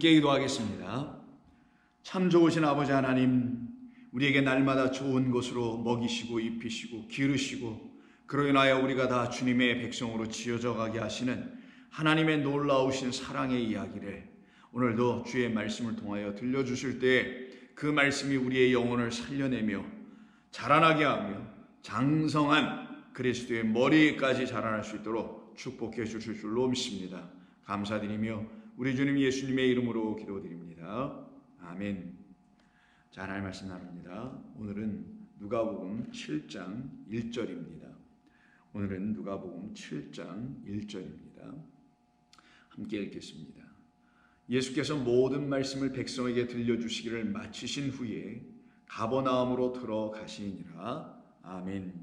함께 기도하겠습니다. 참 좋으신 아버지 하나님, 우리에게 날마다 좋은 것으로 먹이시고 입히시고 기르시고 그로 인하여 우리가 다 주님의 백성으로 지어져 가게 하시는 하나님의 놀라우신 사랑의 이야기를 오늘도 주의 말씀을 통하여 들려주실 때 그 말씀이 우리의 영혼을 살려내며 자라나게 하며 장성한 그리스도의 머리까지 자라날 수 있도록 축복해 주실 줄로 믿습니다. 감사드리며 우리 주님 예수님의 이름으로 기도드립니다. 아멘. 자, 하나님 말씀 나눕니다. 오늘은 누가복음 7장 1절입니다. 오늘은 누가복음 7장 1절입니다. 함께 읽겠습니다. 예수께서 모든 말씀을 백성에게 들려주시기를 마치신 후에 가버나움으로 들어가시니라. 아멘.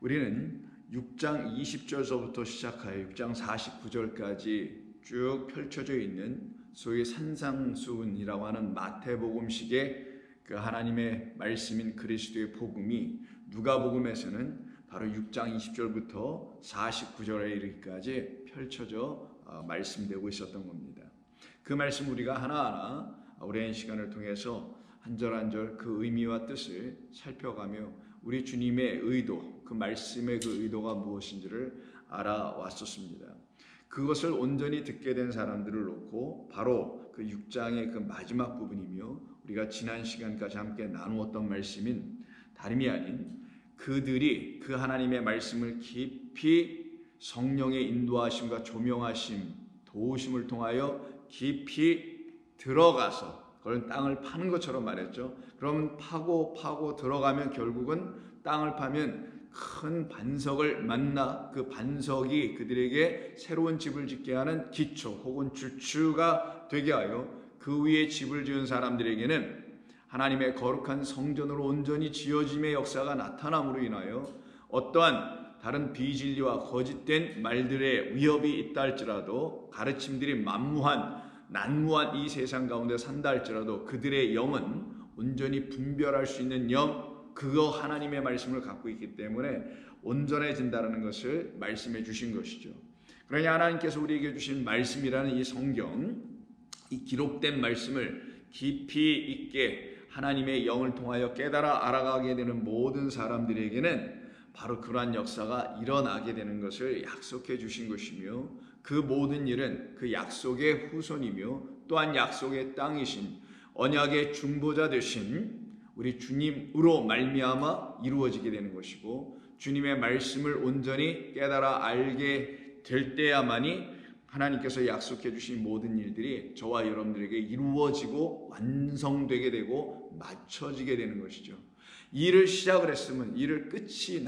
우리는 6장 20절서부터 시작하여 6장 49절까지 쭉 펼쳐져 있는 소위 산상수훈이라고 하는 마태복음식의 그 하나님의 말씀인 그리스도의 복음이 누가복음에서는 바로 6장 20절부터 49절에 이르기까지 펼쳐져 말씀되고 있었던 겁니다. 그 말씀 우리가 하나하나 오랜 시간을 통해서 한 절 한 절 그 의미와 뜻을 살펴가며 우리 주님의 의도, 그 말씀의 그 의도가 무엇인지를 알아왔었습니다. 그것을 온전히 듣게 된 사람들을 놓고 바로 그 6장의 그 마지막 부분이며 우리가 지난 시간까지 함께 나누었던 말씀인 다름이 아닌 그들이 그 하나님의 말씀을 깊이 성령의 인도하심과 조명하심, 도우심을 통하여 깊이 들어가서 그걸 땅을 파는 것처럼 말했죠. 그러면 파고 들어가면 결국은 땅을 파면 큰 반석을 만나 그 반석이 그들에게 새로운 집을 짓게 하는 기초 혹은 주추가 되게 하여 그 위에 집을 지은 사람들에게는 하나님의 거룩한 성전으로 온전히 지어짐의 역사가 나타남으로 인하여 어떠한 다른 비진리와 거짓된 말들의 위협이 있다 할지라도 가르침들이 만무한 난무한 이 세상 가운데 산다 할지라도 그들의 영은 온전히 분별할 수 있는 영, 그거 하나님의 말씀을 갖고 있기 때문에 온전해진다는 것을 말씀해 주신 것이죠. 그러니 하나님께서 우리에게 주신 말씀이라는 이 성경, 이 기록된 말씀을 깊이 있게 하나님의 영을 통하여 깨달아 알아가게 되는 모든 사람들에게는 바로 그러한 역사가 일어나게 되는 것을 약속해 주신 것이며 그 모든 일은 그 약속의 후손이며 또한 약속의 땅이신 언약의 중보자 되신 우리 주님으로 말미암아 이루어지게 되는 것이고 주님의 말씀을 온전히 깨달아 알게 될 때야만이 하나님께서 약속해 주신 모든 일들이 저와 여러분들에게 이루어지고 완성되게 되고 맞춰지게 되는 것이죠. 일을 시작을 했으면 일을 끝을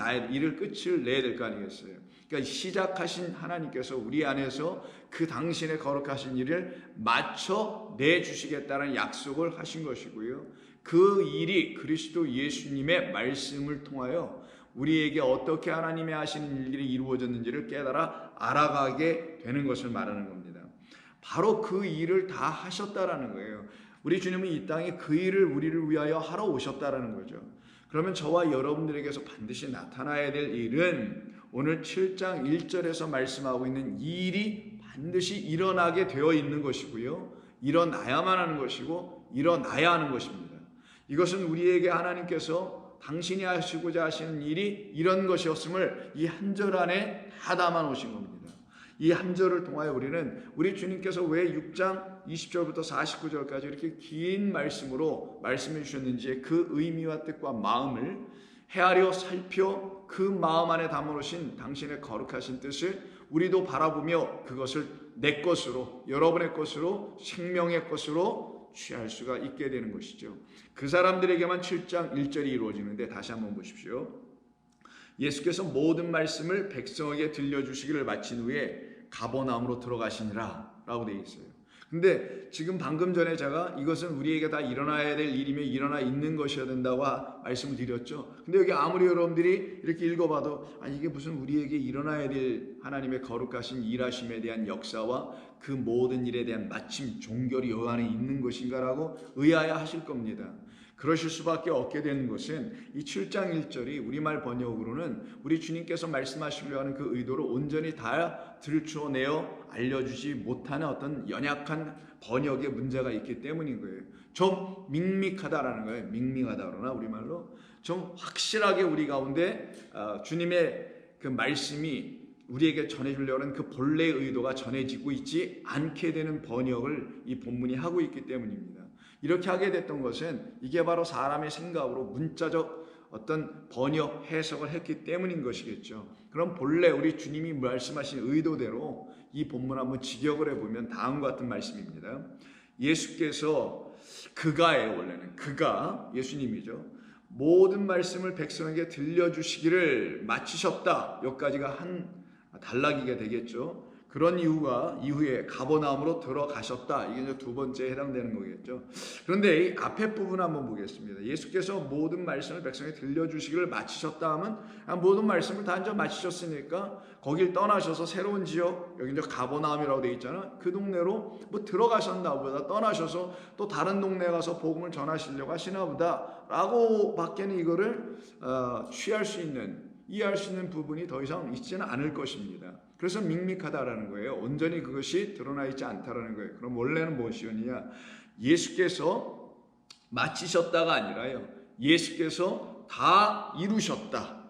내야 될 거 아니겠어요? 그러니까 시작하신 하나님께서 우리 안에서 그 당신의 거룩하신 일을 맞춰 내주시겠다는 약속을 하신 것이고요. 그 일이 그리스도 예수님의 말씀을 통하여 우리에게 어떻게 하나님의 하시는 일들이 이루어졌는지를 깨달아 알아가게 되는 것을 말하는 겁니다. 바로 그 일을 다 하셨다라는 거예요. 우리 주님은 이 땅에 그 일을 우리를 위하여 하러 오셨다라는 거죠. 그러면 저와 여러분들에게서 반드시 나타나야 될 일은 오늘 7장 1절에서 말씀하고 있는 이 일이 반드시 일어나게 되어 있는 것이고요. 일어나야만 하는 것이고 일어나야 하는 것입니다. 이것은 우리에게 하나님께서 당신이 하시고자 하시는 일이 이런 것이었음을 이 한 절 안에 다 담아 놓으신 겁니다. 이 한 절을 통하여 우리는 우리 주님께서 왜 6장 20절부터 49절까지 이렇게 긴 말씀으로 말씀해 주셨는지 그 의미와 뜻과 마음을 헤아려 살펴 그 마음 안에 담아놓으신 당신의 거룩하신 뜻을 우리도 바라보며 그것을 내 것으로, 여러분의 것으로, 생명의 것으로 취할 수가 있게 되는 것이죠. 그 사람들에게만 7장 1절이 이루어지는데 다시 한번 보십시오. 예수께서 모든 말씀을 백성에게 들려주시기를 마친 후에 가버나움으로 들어가시니라 라고 되어 있어요. 근데 지금 방금 전에 제가 이것은 우리에게 다 일어나야 될 일이며 일어나 있는 것이어야 된다고 말씀을 드렸죠. 근데 여기 아무리 여러분들이 이렇게 읽어봐도 이게 무슨 우리에게 일어나야 될 하나님의 거룩하신 일하심에 대한 역사와 그 모든 일에 대한 마침 종결이 요 안에 있는 것인가라고 의아해 하실 겁니다. 그러실 수밖에 없게 되는 것은 이 7장 1절이 우리말 번역으로는 우리 주님께서 말씀하시려 하는 그 의도를 온전히 다 들추어내어 알려주지 못하는 어떤 연약한 번역의 문제가 있기 때문인 거예요. 좀 밍밍하다라는 거예요. 밍밍하다 그러나 우리말로 좀 확실하게 우리 가운데 주님의 그 말씀이 우리에게 전해주려는 그 본래의 의도가 전해지고 있지 않게 되는 번역을 이 본문이 하고 있기 때문입니다. 이렇게 하게 됐던 것은 이게 바로 사람의 생각으로 문자적 어떤 번역 해석을 했기 때문인 것이겠죠. 그럼 본래 우리 주님이 말씀하신 의도대로 이 본문 한번 직역을 해보면 다음과 같은 말씀입니다. 예수께서 그가예요. 원래는 그가 예수님이죠. 모든 말씀을 백성에게 들려주시기를 마치셨다. 여기까지가 한 단락이게 되겠죠. 그런 이후에 가버나움으로 들어가셨다. 이게 이제 두 번째에 해당되는 거겠죠. 그런데 이 앞에 부분 한번 보겠습니다. 예수께서 모든 말씀을 백성에게 들려주시기를 마치셨다 하면 모든 말씀을 다 이제 마치셨으니까 거길 떠나셔서 새로운 지역, 여기 이제 가버나움이라고 되어 있잖아. 그 동네로 뭐 들어가셨나 보다. 떠나셔서 또 다른 동네 가서 복음을 전하시려고 하시나 보다. 라고 밖에는 이거를 이해할 수 있는 부분이 더 이상 있지는 않을 것입니다. 그래서 밍밍하다라는 거예요. 온전히 그것이 드러나 있지 않다라는 거예요. 그럼 원래는 무엇이었느냐? 예수께서 마치셨다가 아니라요. 예수께서 다 이루셨다.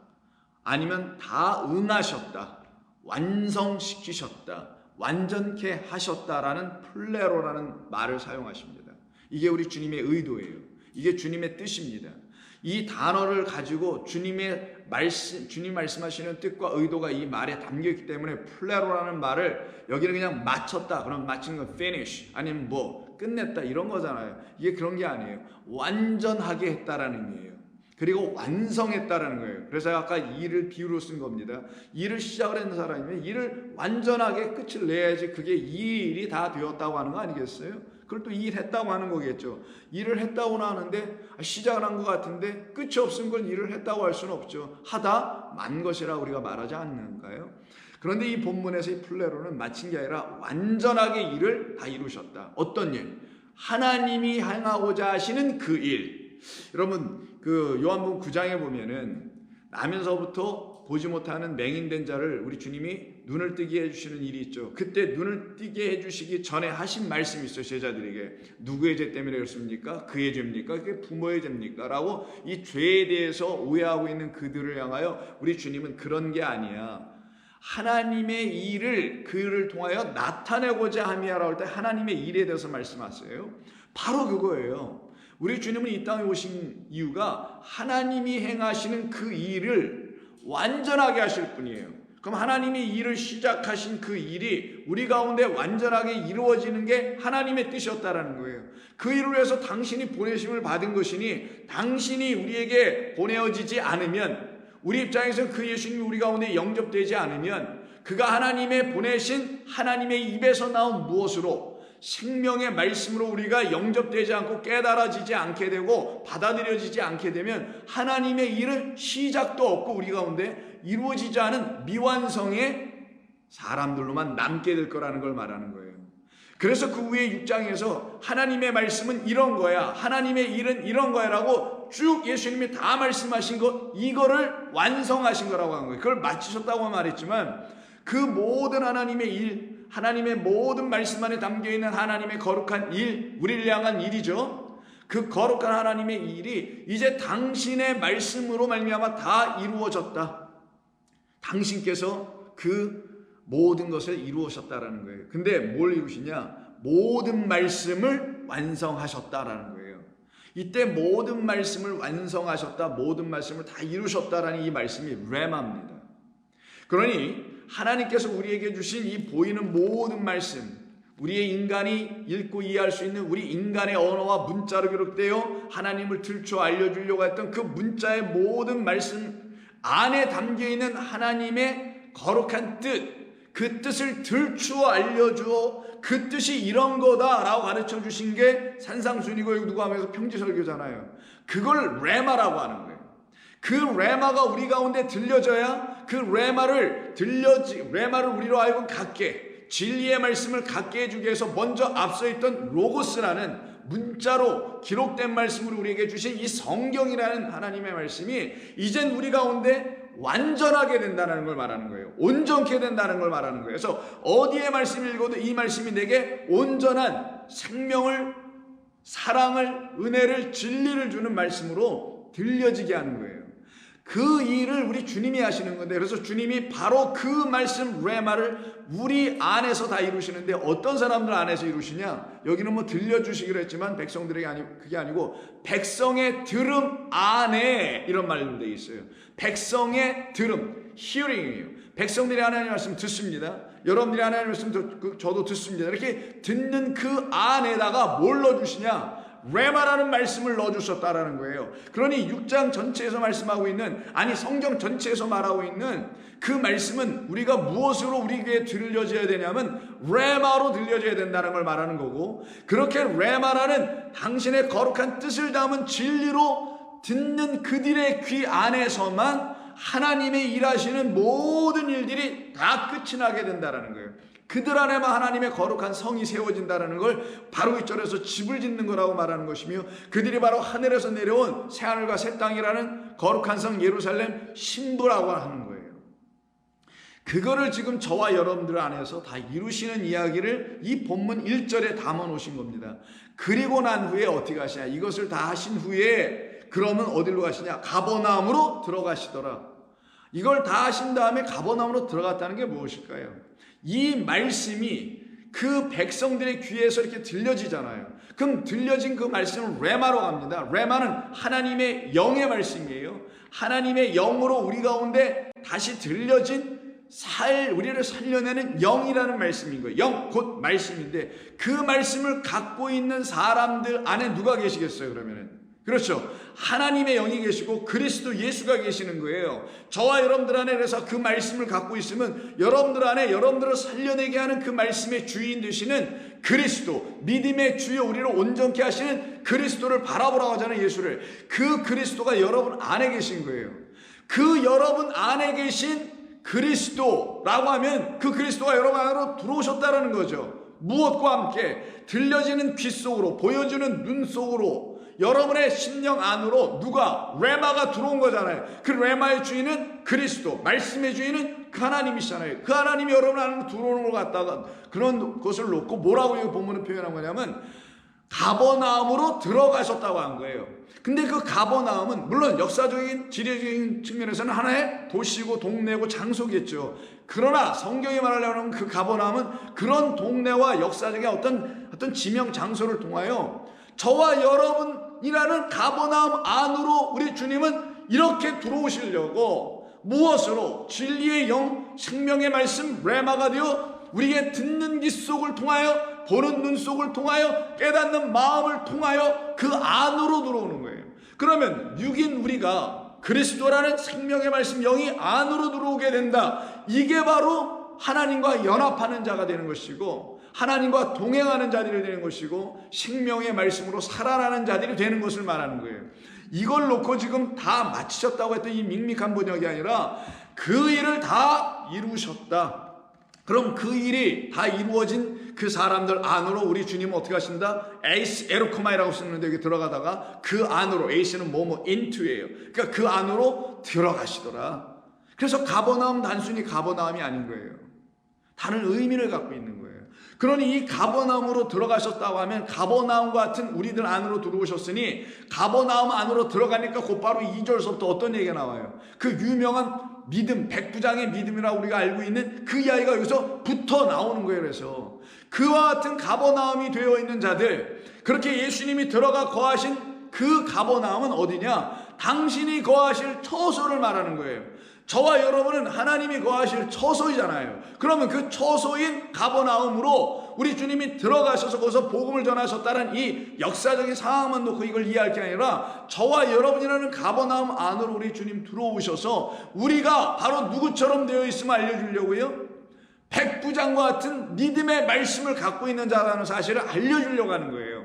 아니면 다 응하셨다. 완성시키셨다. 완전케 하셨다라는 플레로라는 말을 사용하십니다. 이게 우리 주님의 의도예요. 이게 주님의 뜻입니다. 이 단어를 가지고 주님 말씀하시는 뜻과 의도가 이 말에 담겨있기 때문에 플레로라는 말을 여기는 그냥 마쳤다. 그럼 마치는 건 finish 아니면 뭐 끝냈다 이런 거잖아요. 이게 그런 게 아니에요. 완전하게 했다라는 의미예요. 그리고 완성했다라는 거예요. 그래서 아까 일을 비유로 쓴 겁니다. 일을 시작을 했는 사람이면 일을 완전하게 끝을 내야지 그게 이 일이 다 되었다고 하는 거 아니겠어요? 그걸 또 일했다고 하는 거겠죠. 일을 했다고는 하는데 시작을 한 것 같은데 끝이 없은 걸 일을 했다고 할 수는 없죠. 하다 만 것이라 우리가 말하지 않는가요? 그런데 이 본문에서 이 플레로는 마친 게 아니라 완전하게 일을 다 이루셨다. 어떤 일? 하나님이 행하고자 하시는 그 일. 여러분 그 요한복음 9장에 보면은 나면서부터 보지 못하는 맹인된 자를 우리 주님이 눈을 뜨게 해주시는 일이 있죠. 그때 눈을 뜨게 해주시기 전에 하신 말씀이 있어요. 제자들에게. 누구의 죄 때문에 그렇습니까? 그의 죄입니까? 그게 부모의 죄입니까? 라고 이 죄에 대해서 오해하고 있는 그들을 향하여 우리 주님은 그런 게 아니야. 하나님의 일을 그를 통하여 나타내고자 함이야라고 할 때 하나님의 일에 대해서 말씀하세요. 바로 그거예요. 우리 주님은 이 땅에 오신 이유가 하나님이 행하시는 그 일을 완전하게 하실 분이에요. 그럼 하나님이 일을 시작하신 그 일이 우리 가운데 완전하게 이루어지는 게 하나님의 뜻이었다라는 거예요. 그 일을 위해서 당신이 보내심을 받은 것이니 당신이 우리에게 보내어지지 않으면 우리 입장에서 그 예수님이 우리 가운데 영접되지 않으면 그가 하나님의 보내신 하나님의 입에서 나온 무엇으로 생명의 말씀으로 우리가 영접되지 않고 깨달아지지 않게 되고 받아들여지지 않게 되면 하나님의 일은 시작도 없고 우리 가운데 이루어지지 않은 미완성의 사람들로만 남게 될 거라는 걸 말하는 거예요. 그래서 그 후에 6장에서 하나님의 말씀은 이런 거야, 하나님의 일은 이런 거야 라고 쭉 예수님이 다 말씀하신 것, 이거를 완성하신 거라고 한 거예요. 그걸 마치셨다고 말했지만 그 모든 하나님의 일, 하나님의 모든 말씀 안에 담겨있는 하나님의 거룩한 일, 우리를 향한 일이죠. 그 거룩한 하나님의 일이 이제 당신의 말씀으로 말미암아 다 이루어졌다. 당신께서 그 모든 것을 이루셨다라는 거예요. 근데 뭘 이루시냐? 모든 말씀을 완성하셨다라는 거예요. 이때 모든 말씀을 완성하셨다, 모든 말씀을 다 이루셨다라는 이 말씀이 레마입니다. 그러니 하나님께서 우리에게 주신 이 보이는 모든 말씀, 우리의 인간이 읽고 이해할 수 있는 우리 인간의 언어와 문자로 기록되어 하나님을 들춰 알려주려고 했던 그 문자의 모든 말씀 안에 담겨있는 하나님의 거룩한 뜻, 그 뜻을 들추어 알려주어 그 뜻이 이런 거다라고 가르쳐 주신 게 산상순이고 누가 하면서 평지설교잖아요. 그걸 레마라고 하는 거예요. 그 레마가 우리 가운데 들려져야 그 레마를 우리로 하여금 갖게, 진리의 말씀을 갖게 해주기 위해서 먼저 앞서 있던 로고스라는 문자로 기록된 말씀으로 우리에게 주신 이 성경이라는 하나님의 말씀이 이젠 우리 가운데 완전하게 된다는 걸 말하는 거예요. 온전케 된다는 걸 말하는 거예요. 그래서 어디에 말씀을 읽어도 이 말씀이 내게 온전한 생명을, 사랑을, 은혜를, 진리를 주는 말씀으로 들려지게 하는 거예요. 그 일을 우리 주님이 하시는 건데, 그래서 주님이 바로 그 말씀 레마를 우리 안에서 다 이루시는데, 어떤 사람들 안에서 이루시냐? 여기는 뭐 들려주시기로 했지만 백성들에게 그게 아니고 백성의 들음 안에, 이런 말로 되어 있어요. 백성의 들음, hearing이에요. 백성들이 하나님의 말씀 듣습니다. 여러분들이 하나님의 말씀 저도 듣습니다. 이렇게 듣는 그 안에다가 뭘 넣어주시냐? 레마라는 말씀을 넣어주셨다라는 거예요. 그러니 6장 전체에서 말씀하고 있는, 아니 성경 전체에서 말하고 있는 그 말씀은 우리가 무엇으로 우리에게 들려져야 되냐면 레마로 들려져야 된다는 걸 말하는 거고, 그렇게 레마라는 당신의 거룩한 뜻을 담은 진리로 듣는 그들의 귀 안에서만 하나님의 일하시는 모든 일들이 다 끝이 나게 된다는 거예요. 그들 안에만 하나님의 거룩한 성이 세워진다는 걸 바로 이 절에서 집을 짓는 거라고 말하는 것이며, 그들이 바로 하늘에서 내려온 새하늘과 새 땅이라는 거룩한 성 예루살렘 신부라고 하는 거예요. 그거를 지금 저와 여러분들 안에서 다 이루시는 이야기를 이 본문 1절에 담아 놓으신 겁니다. 그리고 난 후에 어떻게 하시냐? 이것을 다 하신 후에 그러면 어디로 가시냐? 가버나움으로 들어가시더라. 이걸 다 하신 다음에 가버나움으로 들어갔다는 게 무엇일까요? 이 말씀이 그 백성들의 귀에서 이렇게 들려지잖아요. 그럼 들려진 그 말씀은 레마로 갑니다. 레마는 하나님의 영의 말씀이에요. 하나님의 영으로 우리 가운데 다시 들려진 우리를 살려내는 영이라는 말씀인 거예요. 영, 곧 말씀인데, 그 말씀을 갖고 있는 사람들 안에 누가 계시겠어요, 그러면은? 그렇죠. 하나님의 영이 계시고 그리스도 예수가 계시는 거예요. 저와 여러분들 안에, 그래서 그 말씀을 갖고 있으면 여러분들 안에 여러분들을 살려내게 하는 그 말씀의 주인 되시는 그리스도, 믿음의 주여 우리를 온전케 하시는 그리스도를 바라보라고 하잖아요, 예수를. 그 그리스도가 여러분 안에 계신 거예요. 그 여러분 안에 계신 그리스도라고 하면 그 그리스도가 여러분 안으로 들어오셨다는 거죠. 무엇과 함께? 들려지는 귀 속으로, 보여주는 눈 속으로, 여러분의 심령 안으로 누가? 레마가 들어온 거잖아요. 그 레마의 주인은 그리스도, 말씀의 주인은 그 하나님이시잖아요. 그 하나님이 여러분 안으로 들어오는 걸 갖다가 그런 것을 놓고 뭐라고 이 본문을 표현한 거냐면 가버나움으로 들어가셨다고 한 거예요. 근데 그 가버나움은 물론 역사적인 지리적인 측면에서는 하나의 도시고 동네고 장소겠죠. 그러나 성경이 말하려는 그 가버나움은 그런 동네와 역사적인 어떤 지명 장소를 통하여 저와 여러분이라는 가버나움 안으로 우리 주님은 이렇게 들어오시려고 무엇으로? 진리의 영, 생명의 말씀 레마가 되어 우리의 듣는 귀 속을 통하여, 보는 눈 속을 통하여, 깨닫는 마음을 통하여 그 안으로 들어오는 거예요. 그러면 육인 우리가 그리스도라는 생명의 말씀 영이 안으로 들어오게 된다. 이게 바로 하나님과 연합하는 자가 되는 것이고, 하나님과 동행하는 자들이 되는 것이고, 생명의 말씀으로 살아나는 자들이 되는 것을 말하는 거예요. 이걸 놓고 지금 다 마치셨다고 했던 이 밍밍한 번역이 아니라 그 일을 다 이루셨다. 그럼 그 일이 다 이루어진 그 사람들 안으로 우리 주님은 어떻게 하신다? 에이스 에르코마이라고 쓰는데 여기 들어가다가 그 안으로, 에이스는 into예요. 그러니까 그 안으로 들어가시더라. 그래서 가버나움 단순히 가버나움이 아닌 거예요. 다른 의미를 갖고 있는 거예요. 그러니 이 가버나움으로 들어가셨다고 하면 가버나움과 같은 우리들 안으로 들어오셨으니 가버나움 안으로 들어가니까 곧바로 2절서부터 어떤 얘기가 나와요? 그 유명한 믿음, 백부장의 믿음이라고 우리가 알고 있는 그 이야기가 여기서 붙어 나오는 거예요. 그래서 그와 같은 가버나움이 되어 있는 자들, 그렇게 예수님이 들어가 거하신 그 가버나움은 어디냐? 당신이 거하실 처소를 말하는 거예요. 저와 여러분은 하나님이 거하실 처소이잖아요. 그러면 그 처소인 가버나움으로 우리 주님이 들어가셔서 거기서 복음을 전하셨다는 이 역사적인 상황만 놓고 이걸 이해할 게 아니라 저와 여러분이라는 가버나움 안으로 우리 주님 들어오셔서 우리가 바로 누구처럼 되어 있음을 알려주려고요. 백부장과 같은 믿음의 말씀을 갖고 있는 자라는 사실을 알려주려고 하는 거예요.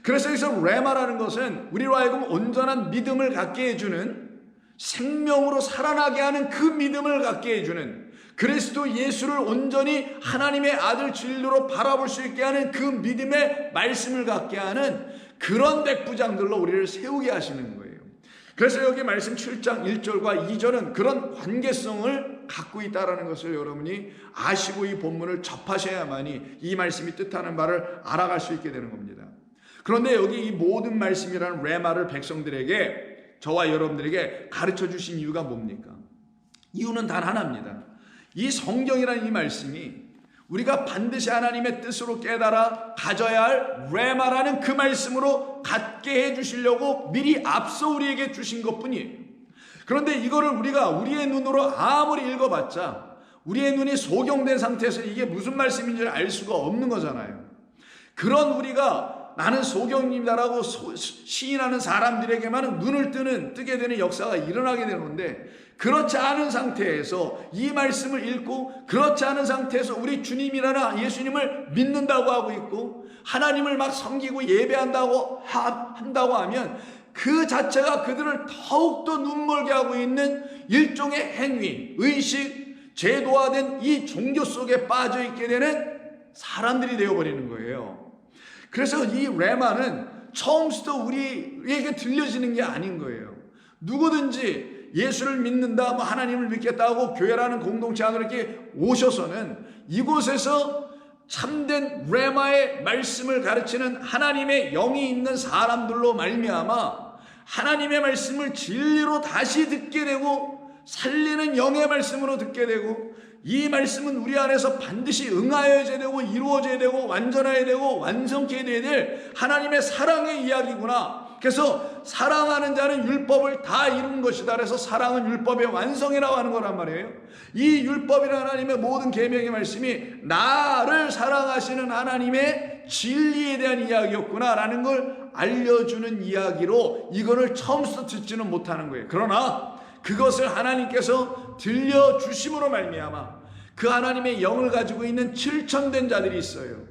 그래서 여기서 레마라는 것은 우리로 하여금 온전한 믿음을 갖게 해주는, 생명으로 살아나게 하는 그 믿음을 갖게 해주는, 그리스도 예수를 온전히 하나님의 아들 진리로 바라볼 수 있게 하는 그 믿음의 말씀을 갖게 하는 그런 백부장들로 우리를 세우게 하시는 거예요. 그래서 여기 말씀 7장 1절과 2절은 그런 관계성을 갖고 있다는 것을 여러분이 아시고 이 본문을 접하셔야만이 이 말씀이 뜻하는 바를 알아갈 수 있게 되는 겁니다. 그런데 여기 이 모든 말씀이라는 레마를 백성들에게, 저와 여러분들에게 가르쳐 주신 이유가 뭡니까? 이유는 단 하나입니다. 이 성경이라는 이 말씀이 우리가 반드시 하나님의 뜻으로 깨달아 가져야 할 레마라는 그 말씀으로 갖게 해 주시려고 미리 앞서 우리에게 주신 것뿐이에요. 그런데 이거를 우리가 우리의 눈으로 아무리 읽어봤자 우리의 눈이 소경된 상태에서 이게 무슨 말씀인지를 알 수가 없는 거잖아요. 그런 우리가 나는 소경입니다라고 시인하는 사람들에게만 눈을 뜨게 되는 역사가 일어나게 되는 건데, 그렇지 않은 상태에서 이 말씀을 읽고 그렇지 않은 상태에서 우리 주님이라는 예수님을 믿는다고 하고 있고 하나님을 막 섬기고 예배한다고 하면 그 자체가 그들을 더욱더 눈멀게 하고 있는 일종의 행위, 의식, 제도화된 이 종교 속에 빠져 있게 되는 사람들이 되어버리는 거예요. 그래서 이 레마는 처음부터 우리에게 들려지는 게 아닌 거예요. 누구든지 예수를 믿는다, 하나님을 믿겠다고 교회라는 공동체 안으로 이렇게 오셔서는 이곳에서 참된 레마의 말씀을 가르치는 하나님의 영이 있는 사람들로 말미암아 하나님의 말씀을 진리로 다시 듣게 되고 살리는 영의 말씀으로 듣게 되고, 이 말씀은 우리 안에서 반드시 응하여져야 되고 이루어져야 되고 완전해야 되고 완성케 되어야 될 하나님의 사랑의 이야기구나. 그래서 사랑하는 자는 율법을 다 이룬 것이다. 그래서 사랑은 율법의 완성이라고 하는 거란 말이에요. 이 율법이라는 하나님의 모든 계명의 말씀이 나를 사랑하시는 하나님의 진리에 대한 이야기였구나 라는 걸 알려주는 이야기로 이거를 처음부터 듣지는 못하는 거예요. 그러나 그것을 하나님께서 들려주심으로 말미암아 그 하나님의 영을 가지고 있는 7,000된 자들이 있어요.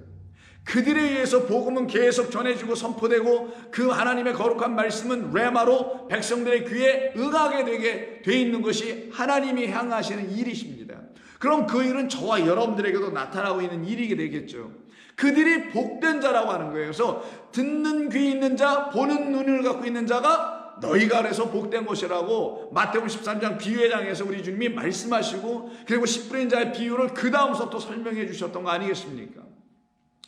그들에 의해서 복음은 계속 전해지고 선포되고 그 하나님의 거룩한 말씀은 레마로 백성들의 귀에 응하게 되게 돼 있는 것이 하나님이 향하시는 일이십니다. 그럼 그 일은 저와 여러분들에게도 나타나고 있는 일이 되겠죠. 그들이 복된 자라고 하는 거예요. 그래서 듣는 귀 있는 자, 보는 눈을 갖고 있는 자가 너희가 그래서 복된 것이라고 마태복음 13장 비유의 장에서 우리 주님이 말씀하시고, 그리고 10분의 자의 비유를 그 다음서 또 설명해 주셨던 거 아니겠습니까?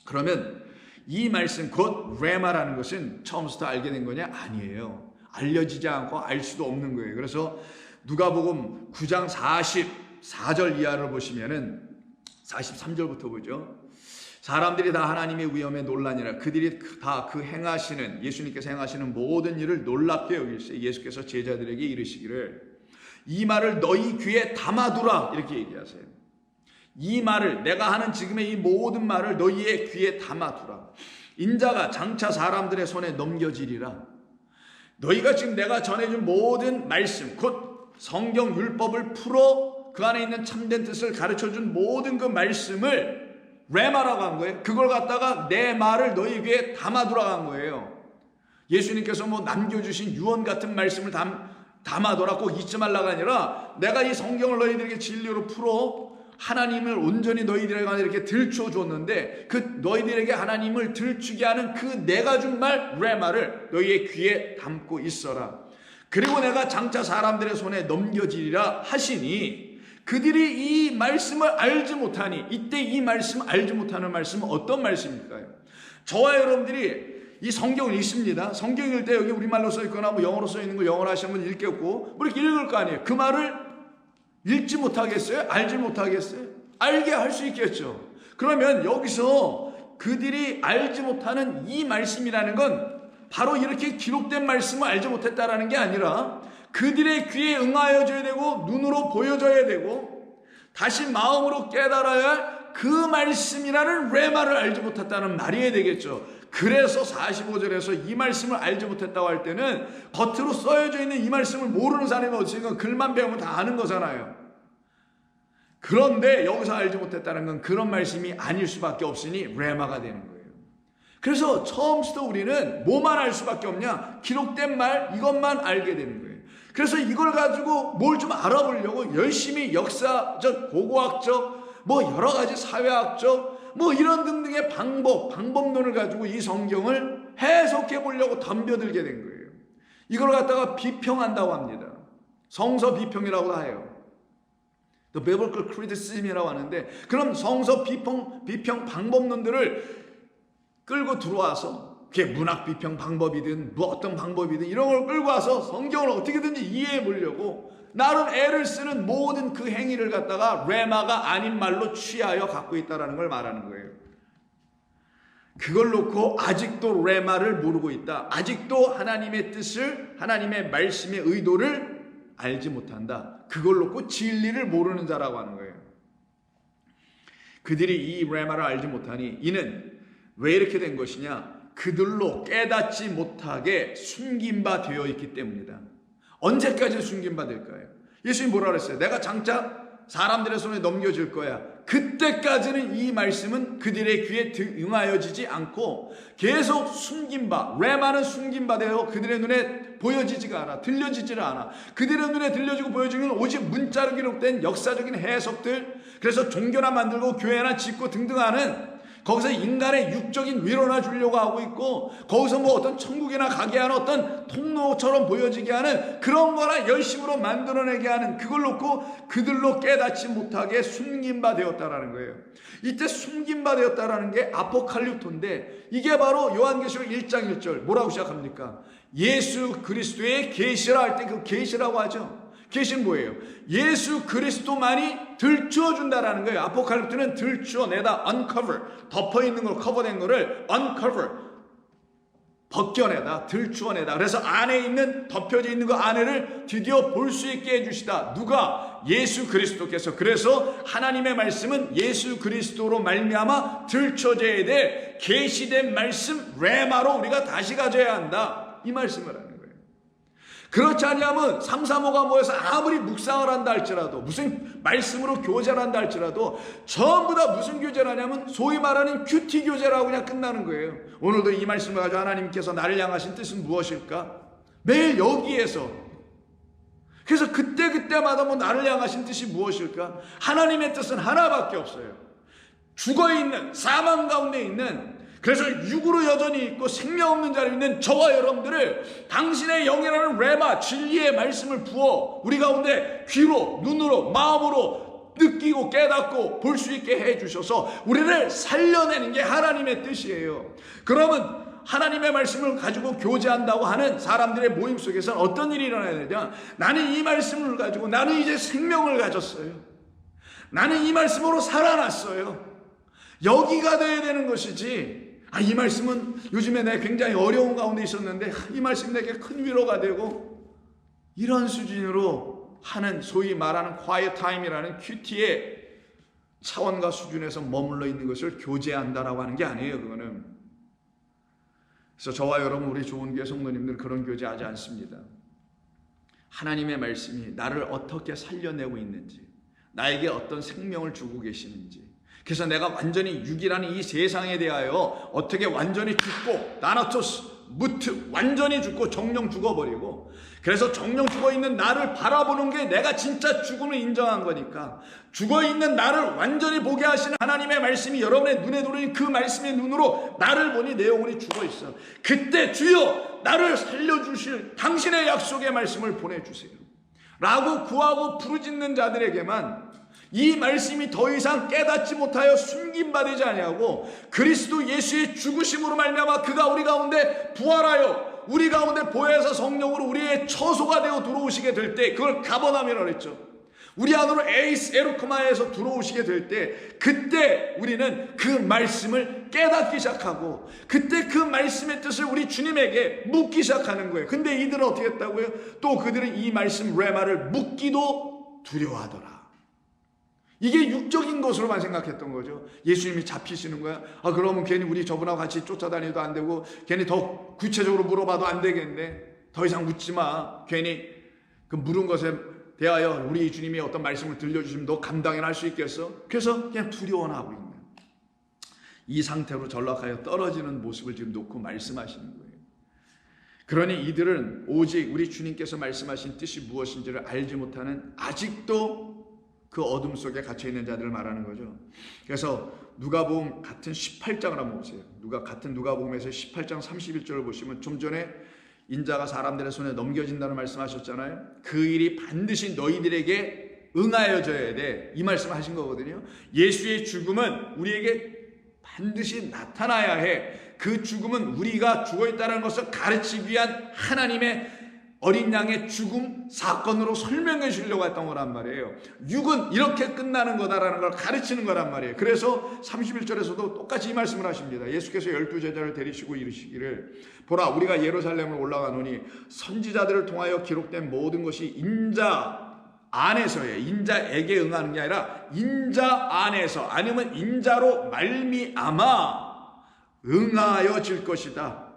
그러면 이 말씀 곧 레마라는 것은 처음부터 알게 된 거냐? 아니에요. 알려지지 않고 알 수도 없는 거예요. 그래서 누가복음 9장 44절 이하를 보시면은 43절부터 보죠. 사람들이 다 하나님의 위엄에 놀라니라. 그들이 다 그 행하시는, 예수님께서 행하시는 모든 일을 놀랍게 여길세. 예수께서 제자들에게 이르시기를 이 말을 너희 귀에 담아두라 이렇게 얘기하세요. 이 말을, 내가 하는 지금의 이 모든 말을 너희의 귀에 담아두라. 인자가 장차 사람들의 손에 넘겨지리라. 너희가 지금 내가 전해준 모든 말씀, 곧 성경 율법을 풀어 그 안에 있는 참된 뜻을 가르쳐준 모든 그 말씀을 레마라고 한 거예요. 그걸 갖다가 내 말을 너희 귀에 담아두라고 한 거예요. 예수님께서 남겨주신 유언 같은 말씀을 담아둬라, 꼭 잊지 말라가 아니라 내가 이 성경을 너희들에게 진리로 풀어 하나님을 온전히 너희들에게 이렇게 들춰 줬는데 그 너희들에게 하나님을 들추게 하는 그 내가 준 말 레마를 너희의 귀에 담고 있어라. 그리고 내가 장차 사람들의 손에 넘겨지리라 하시니, 그들이 이 말씀을 알지 못하니, 이때 이 말씀 알지 못하는 말씀은 어떤 말씀일까요? 저와 여러분들이 이 성경을 읽습니다. 성경 읽을 때 여기 우리말로 써 있거나 영어로 써 있는 거 영어로 하시는 분 읽겠고 이렇게 읽을 거 아니에요. 그 말을 읽지 못하겠어요? 알지 못하겠어요? 알게 할 수 있겠죠. 그러면 여기서 그들이 알지 못하는 이 말씀이라는 건 바로 이렇게 기록된 말씀을 알지 못했다라는 게 아니라 그들의 귀에 응하여져야 되고 눈으로 보여져야 되고 다시 마음으로 깨달아야 할 그 말씀이라는 레마를 알지 못했다는 말이 되겠죠. 그래서 45절에서 이 말씀을 알지 못했다고 할 때는 겉으로 써여져 있는 이 말씀을 모르는 사람이 어찌가 글만 배우면 다 아는 거잖아요. 그런데 여기서 알지 못했다는 건 그런 말씀이 아닐 수밖에 없으니 레마가 되는 거예요. 그래서 처음부터 우리는 뭐만 알 수밖에 없냐? 기록된 말 이것만 알게 되는 거예요. 그래서 이걸 가지고 뭘 좀 알아보려고 열심히 역사적, 고고학적, 뭐 여러 가지 사회학적, 뭐 이런 등등의 방법론을 가지고 이 성경을 해석해 보려고 덤벼들게 된 거예요. 이걸 갖다가 비평한다고 합니다. 성서 비평이라고 해요. The Biblical Criticism이라고 하는데, 그럼 성서 비평 방법론들을 끌고 들어와서 그게 문학 비평 방법이든 뭐 어떤 방법이든 이런 걸 끌고 와서 성경을 어떻게든지 이해해 보려고 나름 애를 쓰는 모든 그 행위를 갖다가 레마가 아닌 말로 취하여 갖고 있다는 걸 말하는 거예요. 그걸 놓고 아직도 레마를 모르고 있다. 아직도 하나님의 뜻을, 하나님의 말씀의 의도를 알지 못한다. 그걸 놓고 진리를 모르는 자라고 하는 거예요. 그들이 이 레마를 알지 못하니 이는 왜 이렇게 된 것이냐? 그들로 깨닫지 못하게 숨긴 바 되어 있기 때문이다. 언제까지 숨긴 바 될까요? 예수님이 뭐라 그랬어요? 내가 장차 사람들의 손에 넘겨줄 거야. 그때까지는 이 말씀은 그들의 귀에 응하여지지 않고 계속 숨긴 바, 레마는 숨긴 바 되어 그들의 눈에 보여지지가 않아, 들려지지를 않아. 그들의 눈에 들려지고 보여지는 오직 문자로 기록된 역사적인 해석들, 그래서 종교나 만들고 교회나 짓고 등등하는, 거기서 인간의 육적인 위로나 주려고 하고 있고, 거기서 뭐 어떤 천국이나 가게 하는 어떤 통로처럼 보여지게 하는 그런 거나 열심으로 만들어내게 하는, 그걸 놓고 그들로 깨닫지 못하게 숨긴 바 되었다라는 거예요. 이때 숨긴 바 되었다라는 게 아포칼립토인데, 이게 바로 요한계시록 1장 1절 뭐라고 시작합니까? 예수 그리스도의 계시라 할 때 그 계시라고 하죠. 계시는 뭐예요? 예수 그리스도만이 들추어준다라는 거예요. 아포칼립토는 들추어내다, uncover, 덮어있는 걸, 커버된 거를 uncover, 벗겨내다, 들추어내다. 그래서 안에 있는, 덮여져 있는 그 안에를 드디어 볼 수 있게 해주시다. 누가? 예수 그리스도께서. 그래서 하나님의 말씀은 예수 그리스도로 말미암아 들춰져야 돼. 계시된 말씀 레마로 우리가 다시 가져야 한다. 이 말씀을 하는 거예요. 그렇지 않으면 3, 3호가 모여서 아무리 묵상을 한다 할지라도, 무슨 말씀으로 교제를 한다 할지라도 전부 다 무슨 교제를 하냐면 소위 말하는 큐티 교제라고 그냥 끝나는 거예요. 오늘도 이 말씀을 가지고 하나님께서 나를 향하신 뜻은 무엇일까? 매일 여기에서, 그래서 그때마다 뭐 나를 향하신 뜻이 무엇일까? 하나님의 뜻은 하나밖에 없어요. 죽어있는, 사망 가운데 있는, 그래서 육으로 여전히 있고 생명 없는 자리에 있는 저와 여러분들을 당신의 영이라는 레마, 진리의 말씀을 부어 우리 가운데 귀로, 눈으로, 마음으로 느끼고 깨닫고 볼 수 있게 해주셔서 우리를 살려내는 게 하나님의 뜻이에요. 그러면 하나님의 말씀을 가지고 교제한다고 하는 사람들의 모임 속에서는 어떤 일이 일어나야 되냐? 나는 이 말씀을 가지고 나는 이제 생명을 가졌어요. 나는 이 말씀으로 살아났어요. 여기가 돼야 되는 것이지, 이 말씀은 요즘에 내가 굉장히 어려운 가운데 있었는데 이 말씀이 내게 큰 위로가 되고, 이런 수준으로 하는 소위 말하는 quiet time이라는 큐티의 차원과 수준에서 머물러 있는 것을 교제한다라고 하는 게 아니에요. 그거는. 그래서 저와 여러분, 우리 좋은 교회 성도님들은 그런 교제하지 않습니다. 하나님의 말씀이 나를 어떻게 살려내고 있는지, 나에게 어떤 생명을 주고 계시는지, 그래서 내가 완전히 육이라는 이 세상에 대하여 어떻게 완전히 죽고, 나나토스, 무트, 완전히 죽고 정령 죽어버리고, 그래서 정령 죽어있는 나를 바라보는 게 내가 진짜 죽음을 인정한 거니까, 죽어있는 나를 완전히 보게 하시는 하나님의 말씀이 여러분의 눈에 들어오는 그 말씀의 눈으로 나를 보니 내 영혼이 죽어있어. 그때 주여 나를 살려주실 당신의 약속의 말씀을 보내주세요 라고 구하고 부르짖는 자들에게만 이 말씀이 더 이상 깨닫지 못하여 숨긴 바 되지 아니하고, 그리스도 예수의 죽으심으로 말미암아 그가 우리 가운데 부활하여 우리 가운데 보혜사 성령으로 우리의 처소가 되어 들어오시게 될 때, 그걸 가버남이라고 했죠. 우리 안으로 에이스 에르코마에서 들어오시게 될 때, 그때 우리는 그 말씀을 깨닫기 시작하고, 그때 그 말씀의 뜻을 우리 주님에게 묻기 시작하는 거예요. 근데 이들은 어떻게 했다고요? 또 그들은 이 말씀 레마를 묻기도 두려워하더라. 이게 육적인 것으로만 생각했던 거죠. 예수님이 잡히시는 거야. 그러면 괜히 우리 저분하고 같이 쫓아다니도 안 되고, 괜히 더 구체적으로 물어봐도 안 되겠네. 더 이상 묻지 마. 괜히 그 물은 것에 대하여 우리 주님이 어떤 말씀을 들려주시면 너 감당이나 할 수 있겠어? 그래서 그냥 두려워나 하고 있는 거예요. 이 상태로 전락하여 떨어지는 모습을 지금 놓고 말씀하시는 거예요. 그러니 이들은 오직 우리 주님께서 말씀하신 뜻이 무엇인지를 알지 못하는 아직도 그 어둠 속에 갇혀있는 자들을 말하는 거죠. 그래서 누가복음 같은 18장을 한번 보세요. 같은 누가복음에서 18장 31절을 보시면 좀 전에 인자가 사람들의 손에 넘겨진다는 말씀하셨잖아요. 그 일이 반드시 너희들에게 응하여져야 돼, 이 말씀을 하신 거거든요. 예수의 죽음은 우리에게 반드시 나타나야 해. 그 죽음은 우리가 죽어있다는 것을 가르치기 위한 하나님의 어린 양의 죽음 사건으로 설명해 주려고 했던 거란 말이에요. 육은 이렇게 끝나는 거다라는 걸 가르치는 거란 말이에요. 그래서 31절에서도 똑같이 이 말씀을 하십니다. 예수께서 12제자를 데리시고 이르시기를 보라, 우리가 예루살렘으로 올라가노니 선지자들을 통하여 기록된 모든 것이 인자 안에서예요. 인자에게 응하는 게 아니라 인자 안에서, 아니면 인자로 말미암아 응하여질 것이다,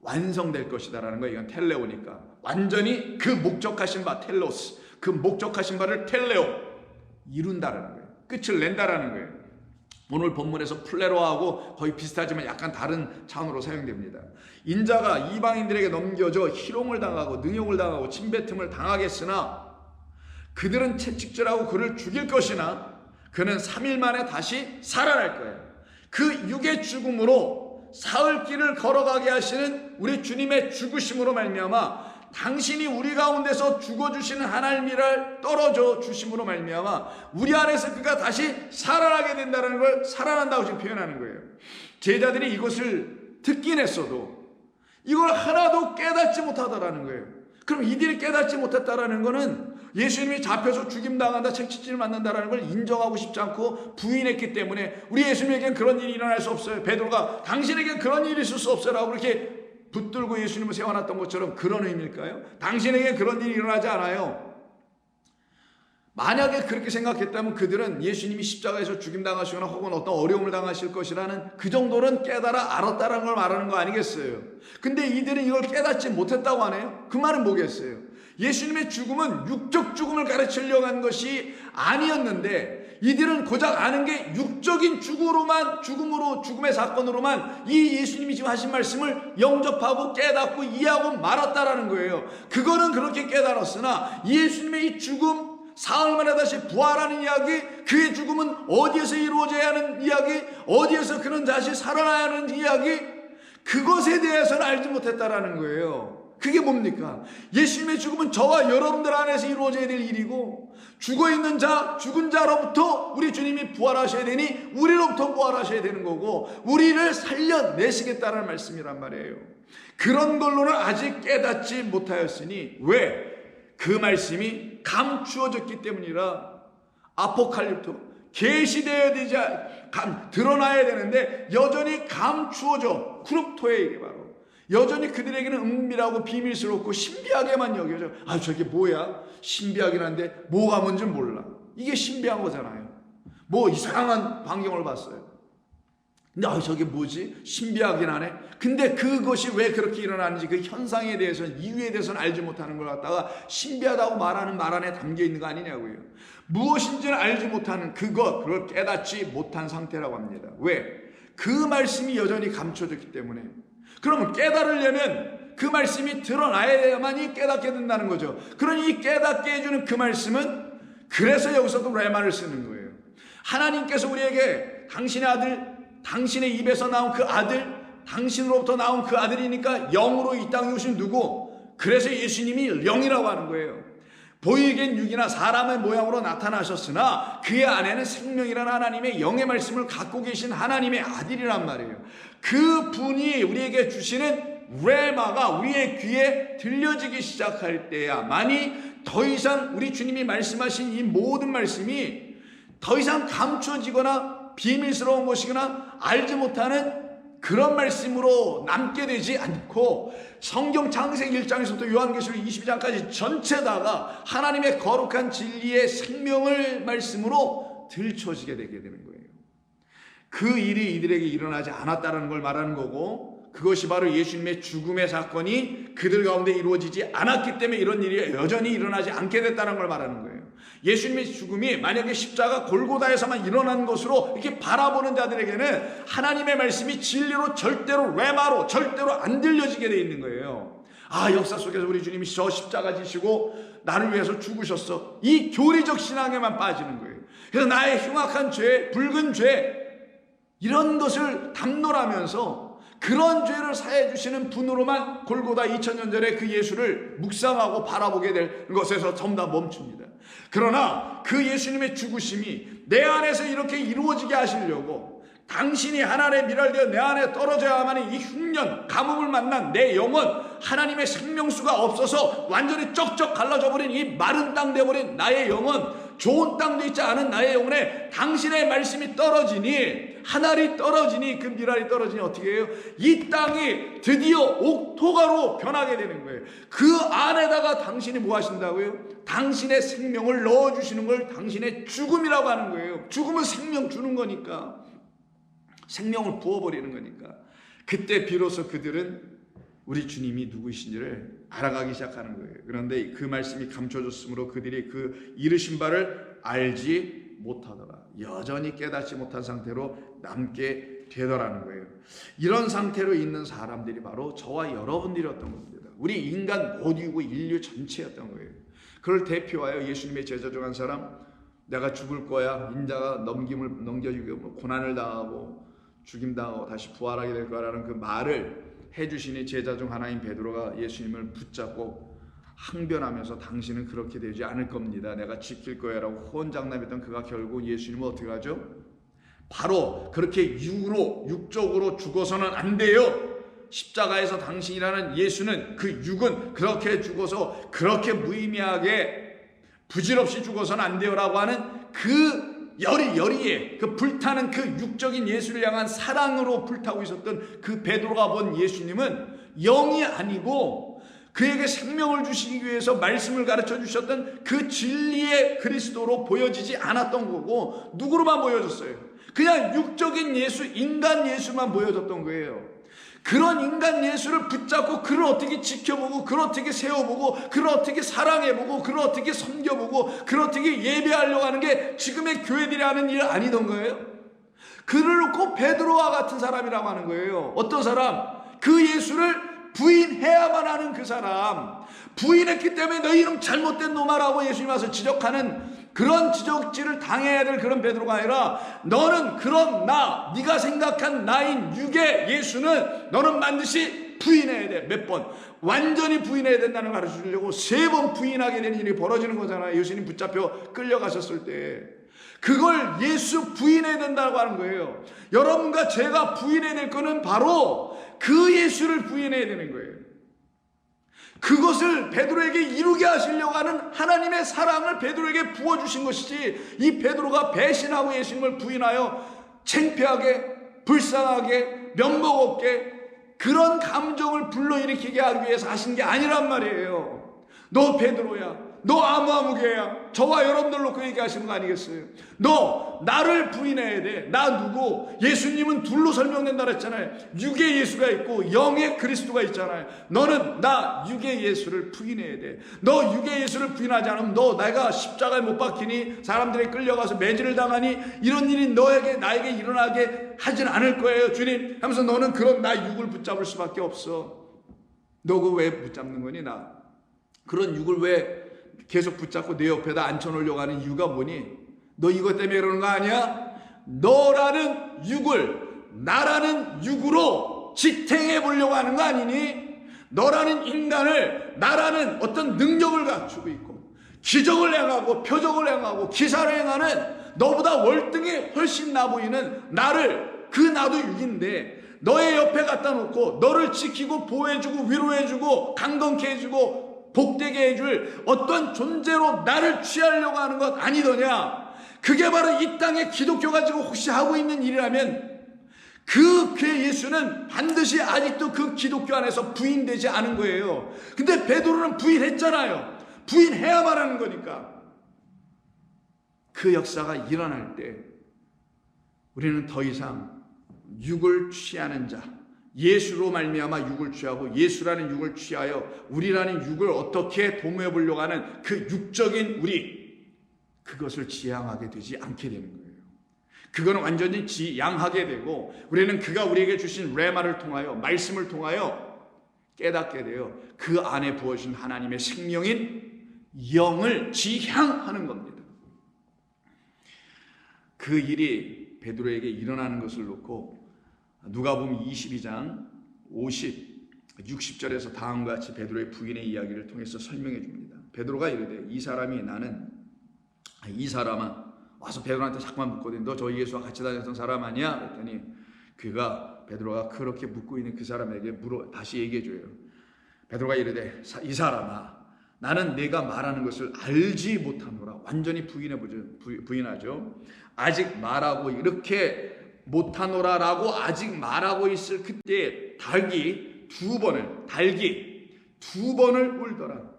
완성될 것이다 라는 거예요. 이건 텔레오니까 완전히 그 목적하신 바, 텔로스, 그 목적하신 바를 텔레오, 이룬다라는 거예요. 끝을 낸다라는 거예요. 오늘 본문에서 플레로하고 거의 비슷하지만 약간 다른 차원으로 사용됩니다. 인자가 이방인들에게 넘겨져 희롱을 당하고 능욕을 당하고 침뱉음을 당하겠으나 그들은 채찍질하고 그를 죽일 것이나 그는 3일 만에 다시 살아날 거예요. 그 육의 죽음으로 사흘 길을 걸어가게 하시는 우리 주님의 죽으심으로 말미암아, 당신이 우리 가운데서 죽어주시는 하나님이를 떨어져 주심으로 말미암아 우리 안에서 그가 다시 살아나게 된다는 걸, 살아난다고 지금 표현하는 거예요. 제자들이 이것을 듣긴 했어도 이걸 하나도 깨닫지 못하더라는 거예요. 그럼 이들이 깨닫지 못했다라는 거는 예수님이 잡혀서 죽임당한다, 채찍질을 맞는다라는 걸 인정하고 싶지 않고 부인했기 때문에 우리 예수님에겐 그런 일이 일어날 수 없어요. 베드로가 당신에겐 그런 일이 있을 수 없어요 라고 그렇게 붙들고 예수님을 세워놨던 것처럼 그런 의미일까요? 당신에게 그런 일이 일어나지 않아요. 만약에 그렇게 생각했다면 그들은 예수님이 십자가에서 죽임당하시거나 혹은 어떤 어려움을 당하실 것이라는 그 정도는 깨달아 알았다는 걸 말하는 거 아니겠어요? 근데 이들은 이걸 깨닫지 못했다고 하네요. 그 말은 뭐겠어요? 예수님의 죽음은 육적 죽음을 가르치려고 한 것이 아니었는데 이들은 고작 아는 게 육적인 죽음의 사건으로만 이 예수님이 지금 하신 말씀을 영접하고 깨닫고 이해하고 말았다라는 거예요. 그거는 그렇게 깨달았으나 예수님의 이 죽음, 사흘 만에 다시 부활하는 이야기, 그의 죽음은 어디에서 이루어져야 하는 이야기, 어디에서 그는 다시 살아나야 하는 이야기, 그것에 대해서는 알지 못했다라는 거예요. 그게 뭡니까? 예수님의 죽음은 저와 여러분들 안에서 이루어져야 될 일이고, 죽어있는 자, 죽은 자로부터 우리 주님이 부활하셔야 되니 우리로부터 부활하셔야 되는 거고, 우리를 살려내시겠다는 말씀이란 말이에요. 그런 걸로는 아직 깨닫지 못하였으니, 왜? 그 말씀이 감추어졌기 때문이라. 아포칼립토, 계시되어야 되지, 드러나야 되는데 여전히 감추어져. 크룹토에 이게 바로 여전히 그들에게는 은밀하고 비밀스럽고 신비하게만 여겨져. 아, 저게 뭐야? 신비하긴 한데 뭐가 뭔지 몰라. 이게 신비한 거잖아요. 뭐 이상한 광경을 봤어요. 근데 저게 뭐지? 신비하긴 하네. 근데 그것이 왜 그렇게 일어나는지, 그 현상에 대해서는, 이유에 대해서는 알지 못하는 걸 갖다가 신비하다고 말하는 말 안에 담겨 있는 거 아니냐고요. 무엇인지는 알지 못하는 그걸 깨닫지 못한 상태라고 합니다. 왜? 그 말씀이 여전히 감춰졌기 때문에. 그러면 깨달으려면 그 말씀이 드러나야만이 깨닫게 된다는 거죠. 그러니 이 깨닫게 해주는 그 말씀은, 그래서 여기서도 레마를 쓰는 거예요. 하나님께서 우리에게 당신의 아들, 당신의 입에서 나온 그 아들, 당신으로부터 나온 그 아들이니까 영으로 이 땅에 오신 누구? 그래서 예수님이 영이라고 하는 거예요. 보이긴 육이나 사람의 모양으로 나타나셨으나 그의 안에는 생명이라는 하나님의 영의 말씀을 갖고 계신 하나님의 아들이란 말이에요. 그 분이 우리에게 주시는 레마가 우리의 귀에 들려지기 시작할 때야만이 더 이상 우리 주님이 말씀하신 이 모든 말씀이 더 이상 감춰지거나 비밀스러운 것이거나 알지 못하는 그런 말씀으로 남게 되지 않고, 성경 창세기 1장에서부터 요한계시록 22장까지 전체다가 하나님의 거룩한 진리의 생명을 말씀으로 들춰지게 되게 되는 거예요. 그 일이 이들에게 일어나지 않았다는 걸 말하는 거고, 그것이 바로 예수님의 죽음의 사건이 그들 가운데 이루어지지 않았기 때문에 이런 일이 여전히 일어나지 않게 됐다는 걸 말하는 거예요. 예수님의 죽음이 만약에 십자가 골고다에서만 일어난 것으로 이렇게 바라보는 자들에게는 하나님의 말씀이 진리로 절대로 레마로 절대로 안 들려지게 되어 있는 거예요. 역사 속에서 우리 주님이 저 십자가 지시고 나를 위해서 죽으셨어. 이 교리적 신앙에만 빠지는 거예요. 그래서 나의 흉악한 죄, 붉은 죄, 이런 것을 담론하면서 그런 죄를 사해 주시는 분으로만 골고다 2000년 전에 그 예수를 묵상하고 바라보게 될 것에서 전부 다 멈춥니다. 그러나 그 예수님의 죽으심이 내 안에서 이렇게 이루어지게 하시려고 당신이 하나님의 미랄되어 내 안에 떨어져야만 이 흉년, 가뭄을 만난 내 영혼, 하나님의 생명수가 없어서 완전히 쩍쩍 갈라져 버린 이 마른 땅 되어버린 나의 영혼, 좋은 땅도 있지 않은 나의 영혼에 당신의 말씀이 떨어지니, 하늘이 떨어지니, 그 미랄이 떨어지니 어떻게 해요? 이 땅이 드디어 옥토가로 변하게 되는 거예요. 그 안에다가 당신이 뭐 하신다고요? 당신의 생명을 넣어주시는 걸 당신의 죽음이라고 하는 거예요. 죽음은 생명 주는 거니까, 생명을 부어버리는 거니까. 그때 비로소 그들은 우리 주님이 누구이신지를 알아가기 시작하는 거예요. 그런데 그 말씀이 감춰졌으므로 그들이 그 이르신 바를 알지 못하더라. 여전히 깨닫지 못한 상태로 남게 되더라는 거예요. 이런 상태로 있는 사람들이 바로 저와 여러분들이었던 겁니다. 우리 인간 모두이고 인류 전체였던 거예요. 그걸 대표하여 예수님의 제자 중 한 사람, 내가 죽을 거야, 인자가 넘겨주고 고난을 당하고 죽임당하고 다시 부활하게 될 거라는 그 말을 해주시니 제자 중 하나인 베드로가 예수님을 붙잡고 항변하면서 당신은 그렇게 되지 않을 겁니다, 내가 지킬 거야라고 호언장담했던 그가 결국 예수님은 어떻게 하죠? 바로 그렇게 육적으로 죽어서는 안 돼요. 십자가에서 당신이라는 예수는, 그 육은 그렇게 죽어서 그렇게 무의미하게 부질없이 죽어서는 안 돼요라고 하는 그 여리에 그 불타는 그 육적인 예수를 향한 사랑으로 불타고 있었던 그 베드로가 본 예수님은 영이 아니고 그에게 생명을 주시기 위해서 말씀을 가르쳐 주셨던 그 진리의 그리스도로 보여지지 않았던 거고, 누구로만 보여졌어요? 그냥 육적인 예수, 인간 예수만 보여졌던 거예요. 그런 인간 예수를 붙잡고 그를 어떻게 지켜보고, 그를 어떻게 세워보고, 그를 어떻게 사랑해보고, 그를 어떻게 섬겨보고, 그를 어떻게 예배하려고 하는 게 지금의 교회들이 하는 일 아니던 거예요? 그를 놓고 베드로와 같은 사람이라고 하는 거예요. 어떤 사람? 그 예수를 부인해야만 하는 그 사람. 부인했기 때문에 너희 이름 잘못된 놈아라고 예수님 와서 지적하는 그런 지적질을 당해야 될 그런 베드로가 아니라, 너는 그런 네가 생각한 나인 육의 예수는 너는 반드시 부인해야 돼. 몇 번? 완전히 부인해야 된다는 걸 가르쳐주려고 3번 부인하게 되는 일이 벌어지는 거잖아요. 예수님 붙잡혀 끌려가셨을 때 그걸 예수 부인해야 된다고 하는 거예요. 여러분과 제가 부인해야 될 거는 바로 그 예수를 부인해야 되는 거예요. 그것을 베드로에게 이루게 하시려고 하는 하나님의 사랑을 베드로에게 부어주신 것이지, 이 베드로가 배신하고 예수님을 부인하여 창피하게, 불쌍하게, 면목 없게 그런 감정을 불러일으키게 하기 위해서 하신 게 아니란 말이에요. 너 베드로야, 너 아무개야, 저와 여러분들 놓고 얘기하시는 거 아니겠어요? 너 나를 부인해야 돼. 나 누구? 예수님은 둘로 설명된다 그랬잖아요. 육의 예수가 있고 영의 그리스도가 있잖아요. 너는 나 육의 예수를 부인해야 돼. 너 육의 예수를 부인하지 않으면 너 내가 십자가에 못 박히니, 사람들이 끌려가서 매질을 당하니, 이런 일이 나에게 일어나게 하진 않을 거예요 주님 하면서 너는 그런 나 육을 붙잡을 수밖에 없어. 너 그거 왜 붙잡는 거니? 나 그런 육을 왜 계속 붙잡고 내 옆에다 앉혀놓으려고 하는 이유가 뭐니? 너 이것 때문에 그러는 거 아니야? 너라는 육을 나라는 육으로 지탱해 보려고 하는 거 아니니? 너라는 인간을 나라는 어떤 능력을 갖추고 있고 기적을 행하고 표적을 행하고 기사를 행하는 너보다 월등히 훨씬 나 보이는 나를, 그 나도 육인데 너의 옆에 갖다 놓고 너를 지키고 보호해주고 위로해주고 강건케 해주고 복되게 해줄 어떤 존재로 나를 취하려고 하는 것 아니더냐? 그게 바로 이 땅에 기독교가 지금 혹시 하고 있는 일이라면 그 예수는 반드시 아직도 그 기독교 안에서 부인되지 않은 거예요. 근데 베드로는 부인했잖아요. 부인해야만 하는 거니까. 그 역사가 일어날 때 우리는 더 이상 육을 취하는 자, 예수로 말미암아 육을 취하고 예수라는 육을 취하여 우리라는 육을 어떻게 도모해 보려고 하는 그 육적인 우리, 그것을 지향하게 되지 않게 되는 거예요. 그거는 완전히 지양하게 되고, 우리는 그가 우리에게 주신 레마를 통하여, 말씀을 통하여 깨닫게 돼요. 그 안에 부어주신 하나님의 생명인 영을 지향하는 겁니다. 그 일이 베드로에게 일어나는 것을 놓고 누가복음 22장 60절에서 다음과 같이 베드로의 부인의 이야기를 통해서 설명해 줍니다. 베드로가 이르되 이 사람아 와서 베드로한테 자꾸만 묻거든. 너 저 예수와 같이 다녔던 사람 아니야? 그랬더니 베드로가 그렇게 묻고 있는 그 사람에게 다시 얘기해 줘요. 베드로가 이르되 이 사람아 나는 네가 말하는 것을 알지 못하노라. 완전히 부인하죠. 아직 말하고 이렇게 못하노라라고 아직 말하고 있을 그때 닭이 두 번을 울더라.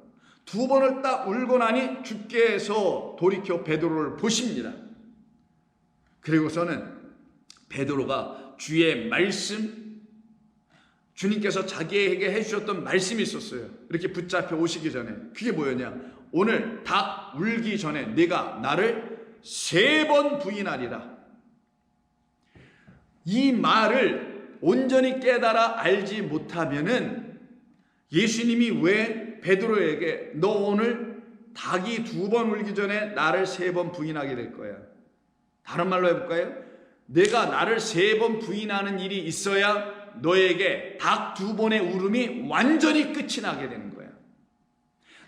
두 번을 딱 울고 나니 주께서 돌이켜 베드로를 보십니다. 그리고서는 베드로가 주의 말씀, 주님께서 자기에게 해주셨던 말씀이 있었어요. 이렇게 붙잡혀 오시기 전에. 그게 뭐였냐? 오늘 닭 울기 전에 네가 나를 3번 부인하리라. 이 말을 온전히 깨달아 알지 못하면은 예수님이 왜 베드로에게 너 오늘 닭이 2번 울기 전에 나를 3번 부인하게 될 거야. 다른 말로 해볼까요? 내가 나를 3번 부인하는 일이 있어야 너에게 닭 2번의 울음이 완전히 끝이 나게 되는 거야.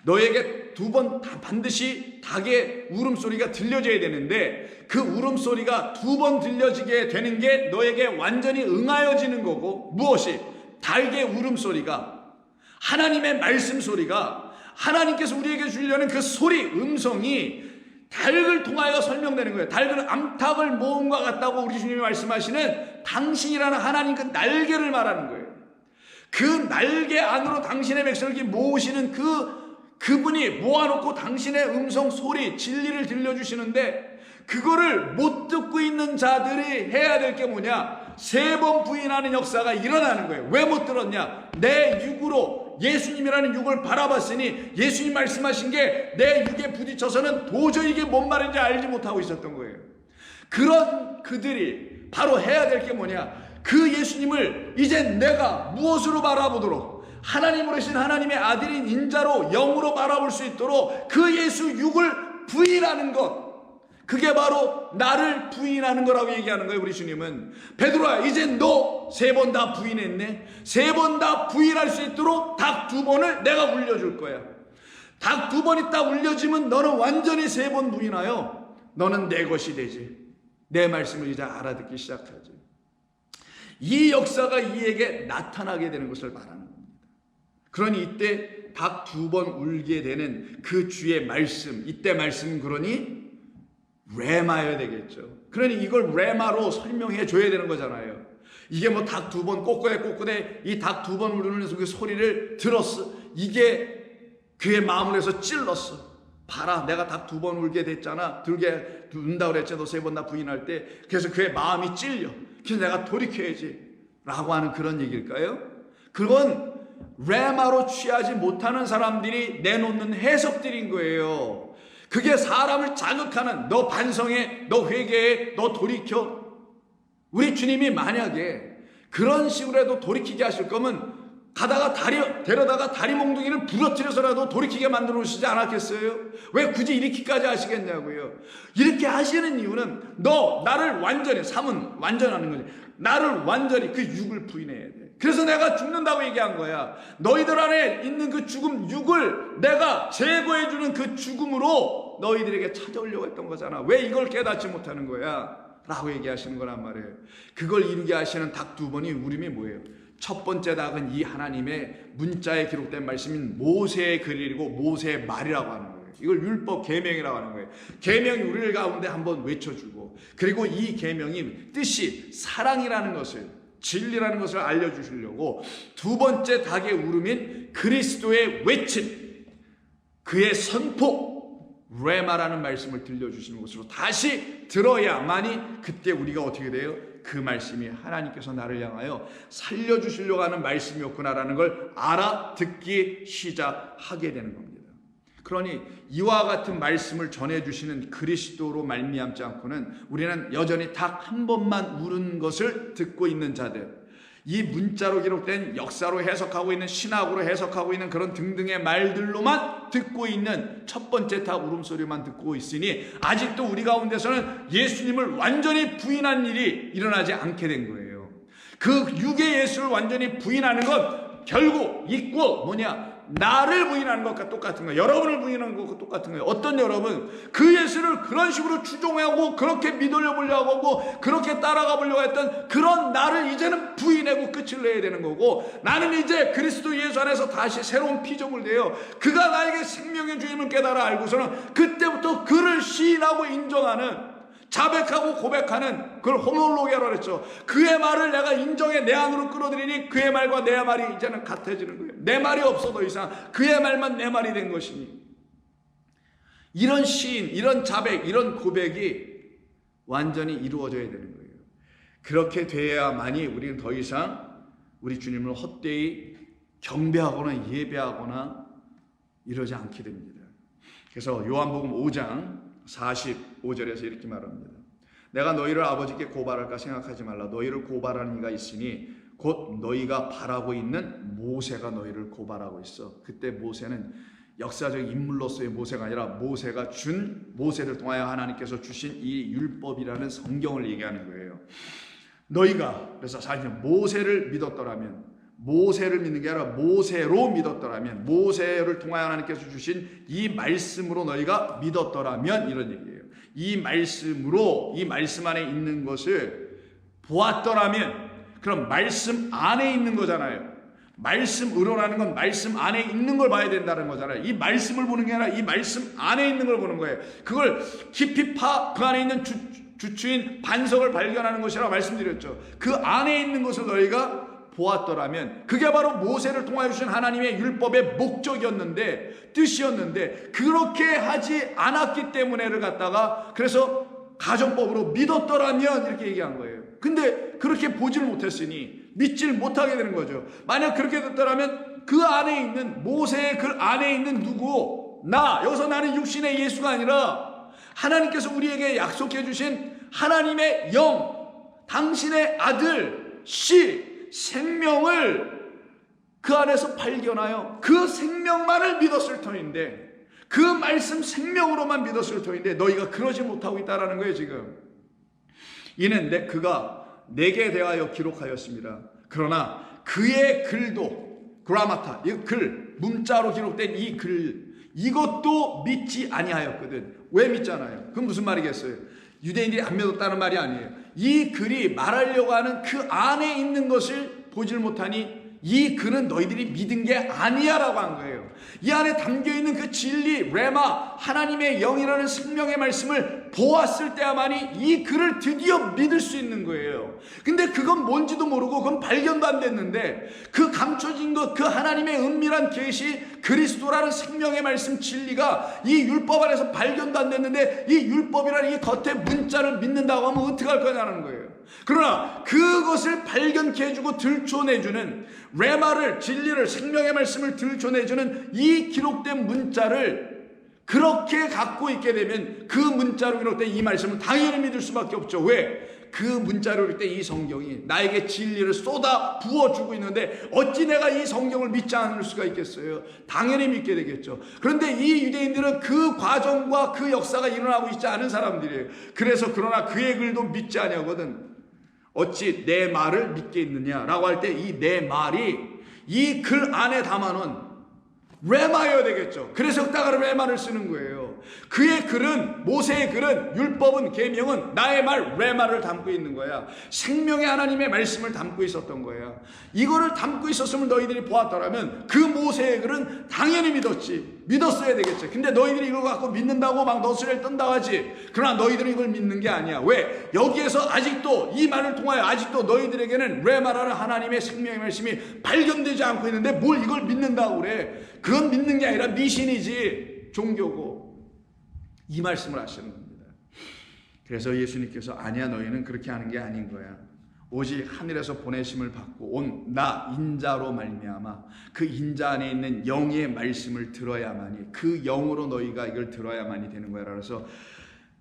너에게 2번 반드시 닭의 울음소리가 들려져야 되는데 그 울음소리가 2번 들려지게 되는 게 너에게 완전히 응하여지는 거고, 무엇이? 닭의 울음소리가, 하나님의 말씀 소리가, 하나님께서 우리에게 주려는 그 소리, 음성이 닭을 통하여 설명되는 거예요. 닭은 암탉을 모음과 같다고 우리 주님이 말씀하시는 당신이라는 하나님 그 날개를 말하는 거예요. 그 날개 안으로 당신의 백성을 모으시는 그분이 모아놓고 당신의 음성, 소리, 진리를 들려주시는데 그거를 못 듣고 있는 자들이 해야 될 게 뭐냐? 3번 부인하는 역사가 일어나는 거예요. 왜 못 들었냐? 내 육으로 예수님이라는 육을 바라봤으니 예수님 말씀하신 게 내 육에 부딪혀서는 도저히 이게 뭔 말인지 알지 못하고 있었던 거예요. 그런 그들이 바로 해야 될 게 뭐냐? 그 예수님을 이제 내가 무엇으로 바라보도록, 하나님으로 신 하나님의 아들인 인자로 영으로 바라볼 수 있도록 그 예수 육을 부인하는 것, 그게 바로 나를 부인하는 거라고 얘기하는 거예요. 우리 주님은 베드로야 이제 너 3번 다 부인했네. 3번 다 부인할 수 있도록 닭 2번을 내가 울려줄 거야. 닭 2번이 딱 울려지면 너는 완전히 3번 부인하여 너는 내 것이 되지. 내 말씀을 이제 알아듣기 시작하지. 이 역사가 이에게 나타나게 되는 것을 말하는 겁니다. 그러니 이때 닭 2번 울게 되는 그 주의 말씀, 이때 말씀 그러니 레마여야 되겠죠. 그러니 이걸 레마로 설명해 줘야 되는 거잖아요. 이게 뭐 닭 2번 꼬꼬대 이 닭 2번 울리는 그 소리를 들었어. 이게 그의 마음을 해서 찔렀어. 봐라, 내가 닭 2번 울게 됐잖아. 들게 운다 그랬지. 너 3번 다 부인할 때. 그래서 그의 마음이 찔려. 그래서 내가 돌이켜야지 라고 하는 그런 얘기일까요? 그건 레마로 취하지 못하는 사람들이 내놓는 해석들인 거예요. 그게 사람을 자극하는, 너 반성해, 너 회개해, 너 돌이켜. 우리 주님이 만약에 그런 식으로 해도 돌이키게 하실 거면 데려다가 다리 몽둥이를 부러뜨려서라도 돌이키게 만들어 오시지 않았겠어요? 왜 굳이 이렇게까지 하시겠냐고요. 이렇게 하시는 이유는 너 나를 완전히, 삶은 완전하는 거지. 나를 완전히 그 육을 부인해야 돼. 그래서 내가 죽는다고 얘기한 거야. 너희들 안에 있는 그 죽음, 육을 내가 제거해주는 그 죽음으로 너희들에게 찾아오려고 했던 거잖아. 왜 이걸 깨닫지 못하는 거야? 라고 얘기하시는 거란 말이에요. 그걸 이루게 하시는 닭 2번이 울음이 뭐예요? 첫 번째 닭은 이 하나님의 문자에 기록된 말씀인 모세의 글이고 모세의 말이라고 하는 거예요. 이걸 율법 계명이라고 하는 거예요. 계명이 우리를 가운데 한번 외쳐주고, 그리고 이 계명이 뜻이 사랑이라는 것을, 진리라는 것을 알려주시려고 두 번째 닭의 울음인 그리스도의 외침, 그의 선포, 레마라는 말씀을 들려주시는 것으로 다시 들어야만이 그때 우리가 어떻게 돼요? 그 말씀이 하나님께서 나를 향하여 살려주시려고 하는 말씀이었구나라는 걸 알아듣기 시작하게 되는 겁니다. 그러니 이와 같은 말씀을 전해주시는 그리스도로 말미암지 않고는 우리는 여전히 닭 한 번만 울은 것을 듣고 있는 자들, 이 문자로 기록된 역사로 해석하고 있는 신학으로 해석하고 있는 그런 등등의 말들로만 듣고 있는 첫 번째 타 울음소리만 듣고 있으니 아직도 우리 가운데서는 예수님을 완전히 부인한 일이 일어나지 않게 된 거예요. 그 육의 예수를 완전히 부인하는 건 결국 있고 뭐냐? 나를 부인하는 것과 똑같은 거예요. 여러분을 부인하는 것과 똑같은 거예요. 어떤 여러분 그 예수를 그런 식으로 추종하고 그렇게 믿으려 보려고 하고 그렇게 따라가 보려고 했던 그런 나를 이제는 부인하고 끝을 내야 되는 거고, 나는 이제 그리스도 예수 안에서 다시 새로운 피조물 되어 그가 나에게 생명의 주임을 깨달아 알고서는 그때부터 그를 시인하고 인정하는, 자백하고 고백하는, 그걸 호몰로게라고 했죠. 그의 말을 내가 인정해 내 안으로 끌어들이니 그의 말과 내 말이 이제는 같아지는 거예요. 내 말이 없어 더 이상 그의 말만 내 말이 된 것이니, 이런 시인, 이런 자백, 이런 고백이 완전히 이루어져야 되는 거예요. 그렇게 돼야만이 우리는 더 이상 우리 주님을 헛되이 경배하거나 예배하거나 이러지 않게 됩니다. 그래서 요한복음 5장 45절에서 이렇게 말합니다. 내가 너희를 아버지께 고발할까 생각하지 말라. 너희를 고발하는 이가 있으니 곧 너희가 바라고 있는 모세가 너희를 고발하고 있어. 그때 모세는 역사적 인물로서의 모세가 아니라 모세를 통하여 하나님께서 주신 이 율법이라는 성경을 얘기하는 거예요. 너희가, 그래서 사실 모세를 믿었더라면, 모세를 믿는 게 아니라 모세로 믿었더라면, 모세를 통하여 하나님께서 주신 이 말씀으로 너희가 믿었더라면, 이런 얘기예요. 이 말씀으로, 이 말씀 안에 있는 것을 보았더라면, 그럼 말씀 안에 있는 거잖아요. 말씀으로라는 건 말씀 안에 있는 걸 봐야 된다는 거잖아요. 이 말씀을 보는 게 아니라 이 말씀 안에 있는 걸 보는 거예요. 그걸 깊이 그 안에 있는 주추인 반석을 발견하는 것이라고 말씀드렸죠. 그 안에 있는 것을 너희가 보았더라면, 그게 바로 모세를 통하여 주신 하나님의 율법의 목적이었는데, 뜻이었는데, 그렇게 하지 않았기 때문에를 갖다가 그래서 가정법으로 믿었더라면 이렇게 얘기한 거예요. 근데 그렇게 보지를 못했으니 믿지를 못하게 되는 거죠. 만약 그렇게 됐더라면 그 안에 있는, 모세의 그 안에 있는 누구? 여기서 나는 육신의 예수가 아니라 하나님께서 우리에게 약속해 주신 하나님의 영, 당신의 아들, 생명을 그 안에서 발견하여 그 생명만을 믿었을 터인데, 그 말씀 생명으로만 믿었을 터인데 너희가 그러지 못하고 있다는 거예요. 지금 이는 그가 내게 대하여 기록하였습니다. 그러나 그의 글도, 그라마타, 이 글, 문자로 기록된 이 글, 이것도 믿지 아니하였거든. 왜 믿잖아요? 그건 무슨 말이겠어요? 유대인들이 안 믿었다는 말이 아니에요. 이 글이 말하려고 하는 그 안에 있는 것을 보질 못하니 이 글은 너희들이 믿은 게 아니야 라고 한 거예요. 이 안에 담겨있는 그 진리, 레마, 하나님의 영이라는 생명의 말씀을 보았을 때야만이 이 글을 드디어 믿을 수 있는 거예요. 근데 그건 뭔지도 모르고 그건 발견도 안 됐는데, 그 감춰진 것, 그 하나님의 은밀한 계시, 그리스도라는 생명의 말씀 진리가 이 율법 안에서 발견도 안 됐는데, 이 율법이라는 이 겉에 문자를 믿는다고 하면 어떻게 할 거냐는 거예요. 그러나 그것을 발견케 해주고 들춰내주는 레마를, 진리를, 생명의 말씀을 들춰내주는 이 기록된 문자를 그렇게 갖고 있게 되면 그 문자로 기록된 이 말씀은 당연히 믿을 수밖에 없죠. 왜? 그 문자로 기록된 이 성경이 나에게 진리를 쏟아 부어주고 있는데 어찌 내가 이 성경을 믿지 않을 수가 있겠어요? 당연히 믿게 되겠죠. 그런데 이 유대인들은 그 과정과 그 역사가 일어나고 있지 않은 사람들이에요. 그래서 그러나 그의 글도 믿지 아니하거든 어찌 내 말을 믿게 있느냐라고 할 때 이 내 말이 이 글 안에 담아놓은 레마여야 되겠죠. 그래서 여기다가 레마를 쓰는 거예요. 그의 글은, 모세의 글은, 율법은, 계명은 나의 말 레마를 담고 있는 거야. 생명의 하나님의 말씀을 담고 있었던 거야. 이거를 담고 있었으면 너희들이 보았더라면 그 모세의 글은 당연히 믿었어야 되겠죠. 근데 너희들이 이걸 갖고 믿는다고 막 너스레를 뜬다고 하지. 그러나 너희들은 이걸 믿는 게 아니야. 왜? 여기에서 아직도 이 말을 통하여 아직도 너희들에게는 레마라는 하나님의 생명의 말씀이 발견되지 않고 있는데 뭘 이걸 믿는다고 그래. 그건 믿는 게 아니라 미신이지, 종교고. 이 말씀을 하시는 겁니다. 그래서 예수님께서 아니야, 너희는 그렇게 하는 게 아닌 거야. 오직 하늘에서 보내심을 받고 온 나 인자로 말미암아 그 인자 안에 있는 영의 말씀을 들어야만이, 그 영으로 너희가 이걸 들어야만이 되는 거야. 그래서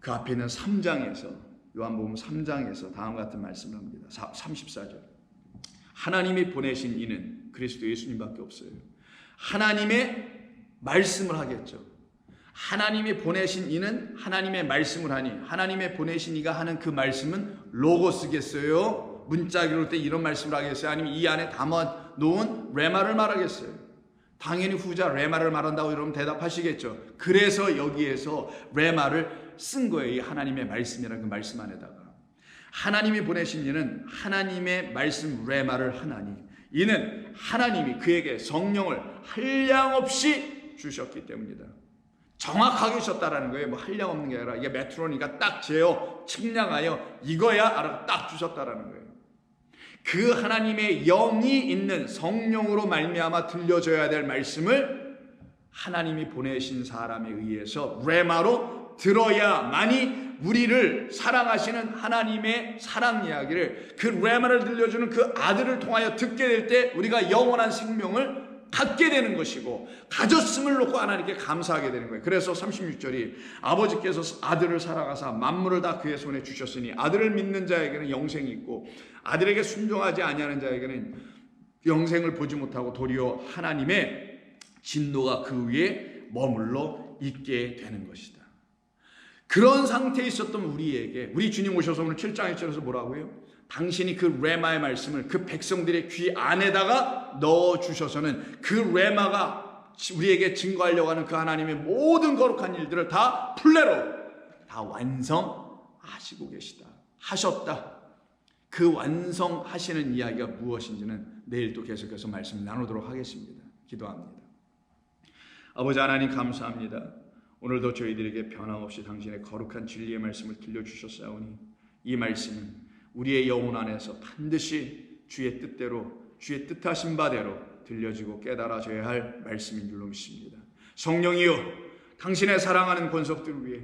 그 앞에 있는 3장에서, 요한복음 3장에서 다음과 같은 말씀을 합니다. 34절. 하나님이 보내신 이는 그리스도 예수님밖에 없어요. 하나님의 말씀을 하겠죠. 하나님이 보내신 이는 하나님의 말씀을 하니, 하나님의 보내신 이가 하는 그 말씀은 로고스겠어요? 문자기로 때 이런 말씀을 하겠어요? 아니면 이 안에 담아 놓은 레마를 말하겠어요? 당연히 후자 레마를 말한다고 여러분 대답하시겠죠. 그래서 여기에서 레마를 쓴 거예요. 이 하나님의 말씀이라는 그 말씀 안에다가. 하나님이 보내신 이는 하나님의 말씀 레마를 하나니, 이는 하나님이 그에게 성령을 한량없이 주셨기 때문이다. 정확하게 주셨다라는 거예요. 뭐 한량없는 게 아니라 이게 메트로니까 딱 재어 측량하여 이거야 알아 딱 주셨다라는 거예요. 그 하나님의 영이 있는 성령으로 말미암아 들려줘야 될 말씀을 하나님이 보내신 사람에 의해서 레마로 들어야만이 우리를 사랑하시는 하나님의 사랑 이야기를, 그 레마를 들려주는 그 아들을 통하여 듣게 될 때 우리가 영원한 생명을 갖게 되는 것이고, 가졌음을 놓고 하나님께 감사하게 되는 거예요. 그래서 36절이 아버지께서 아들을 사랑하사 만물을 다 그의 손에 주셨으니 아들을 믿는 자에게는 영생이 있고 아들에게 순종하지 아니하는 자에게는 영생을 보지 못하고 도리어 하나님의 진노가 그 위에 머물러 있게 되는 것이다. 그런 상태에 있었던 우리에게, 우리 주님 오셔서 오늘 7장 1절에서 뭐라고요? 당신이 그 레마의 말씀을 그 백성들의 귀 안에다가 넣어주셔서는 그 레마가 우리에게 증거하려고 하는 그 하나님의 모든 거룩한 일들을 다 플레로 다 완성하시고 계시다, 하셨다. 그 완성하시는 이야기가 무엇인지는 내일 또 계속해서 말씀을 나누도록 하겠습니다. 기도합니다. 아버지 하나님 감사합니다. 오늘도 저희들에게 변함없이 당신의 거룩한 진리의 말씀을 들려주셨사오니 이 말씀은 우리의 영혼 안에서 반드시 주의 뜻대로, 주의 뜻하신 바대로 들려지고 깨달아져야 할 말씀인 줄로 믿습니다. 성령이여, 당신의 사랑하는 권속들을 위해,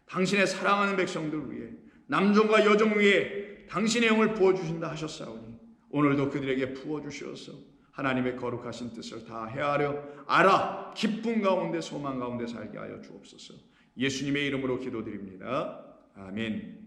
당신의 사랑하는 백성들을 위해, 남종과 여종 위에 당신의 영을 부어주신다 하셨사오니 오늘도 그들에게 부어주시어서 하나님의 거룩하신 뜻을 다 헤아려 알아 기쁨 가운데 소망 가운데 살게 하여 주옵소서. 예수님의 이름으로 기도드립니다. 아멘.